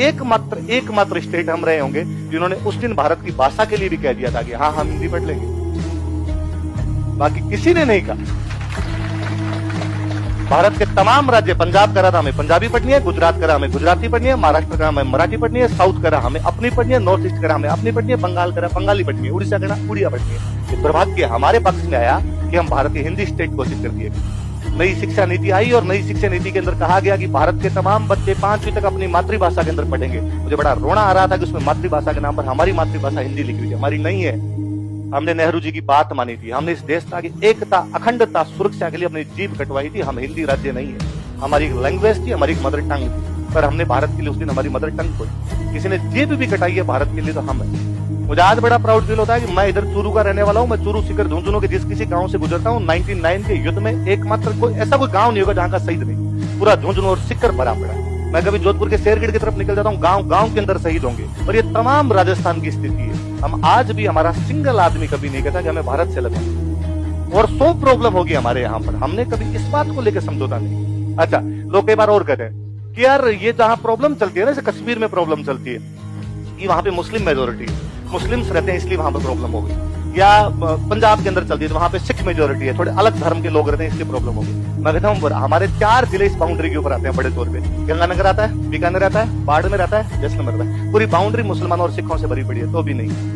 एकमात्र स्टेट हम रहे होंगे जिन्होंने उस दिन भारत की भाषा के लिए भी कह दिया था कि हाँ हम हिंदी पढ़ लेंगे। बाकी किसी ने नहीं कहा। भारत के तमाम राज्य, पंजाब करा था हमें पंजाबी पढ़नी है, गुजरात करा हमें गुजराती पढ़नी है, महाराष्ट्र करा हमें मराठी पढ़नी है, साउथ करा हमें अपनी पढ़नी है, नॉर्थ ईस्ट करा हमें अपनी पढ़नी है, बंगाल करा बंगाली पढ़नी है, उड़ीसा करा उड़िया पढ़नी है। ये दुर्भाग्य हमारे पक्ष में आया कि हम भारत की हिंदी स्टेट घोषित कर दिए। नई शिक्षा नीति आई और नई शिक्षा नीति के अंदर कहा गया कि भारत के तमाम बच्चे 5वीं तक अपनी मातृभाषा के अंदर पढ़ेंगे। मुझे बड़ा रोना आ रहा था कि उसमें मातृभाषा के नाम पर हमारी मातृभाषा हिंदी लिखी हुई है, हमारी नहीं है। हमने नेहरू जी की बात मानी थी, हमने इस देश की एकता, अखंडता, सुरक्षा के लिए अपनी जीभ कटवाई थी। हम हिंदी राज्य नहीं है, हमारी एक लैंग्वेज थी, हमारी एक मदर टंग थी, पर हमने भारत के लिए उस दिन हमारी मदर टंग खोई। किसी ने जीभ भी कटाई है भारत के लिए तो हम है। मुझे आज बड़ा प्राउड फील होता है कि मैं इधर चूरू का रहने वाला हूँ। मैं चूरू सीकर झुंझुनू के जिस किसी गांव से गुजरता हूँ, 99 के युद्ध में एकमात्र कोई ऐसा कोई गांव नहीं होगा जहां का शहीद नहीं, पूरा झुंझुनू और सीकर भरा पड़ा है। मैं कभी जोधपुर के शेरगढ़ की तरफ निकल जाता हूँ, गांव के अंदर शहीद होंगे। और ये तमाम राजस्थान की स्थिति है। हम आज भी, हमारा सिंगल आदमी कभी नहीं कहता कि हमें भारत से लगा, और 100 प्रॉब्लम होगी हमारे यहाँ पर। हमने कभी इस बात को लेकर समझौता नहीं। अच्छा, लोग कई बार और कहते हैं कि यार ये जहाँ प्रॉब्लम चलती है ना, जैसे कश्मीर में प्रॉब्लम चलती है कि वहां पे मुस्लिम मेजोरिटी है, मुस्लिम्स रहते हैं इसलिए वहां पर प्रॉब्लम हो गई, या पंजाब के अंदर चलती है तो वहां पे सिख मेजोरिटी है, थोड़े अलग धर्म के लोग रहते हैं इसलिए प्रॉब्लम हो गई। मैं कहता हूँ हमारे 4 जिले इस बाउंड्री के ऊपर आते हैं बड़े तौर पे। गंगानगर आता है, बीकानेर आता है, बाड़मेर आता है, जैसलमेर आता है। पूरी बाउंड्री मुसलमानों और सिखों से भरी पड़ी है, तो भी नहीं।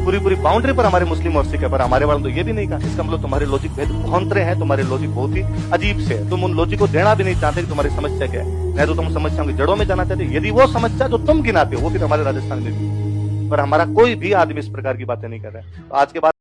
पूरी बाउंड्री पर हमारे मुस्लिम और सिख है, पर हमारे वालों तो ये भी नहीं कहा। इसका मतलब तुम्हारे लॉजिक भेद भौंतरे हैं, तुम्हारे लॉजिक बहुत ही अजीब से है। तुम उन लॉजिक को देना भी नहीं चाहते कि तुम्हारी समस्या क्या है। नहीं तो तुम समस्याओं की जड़ों में जाना चाहते। यदि वो समस्या जो तुम गिनाते हो वो फिर हमारे राजस्थान में भी, पर हमारा कोई भी आदमी इस प्रकार की बातें नहीं कर रहा है। तो आज के बाद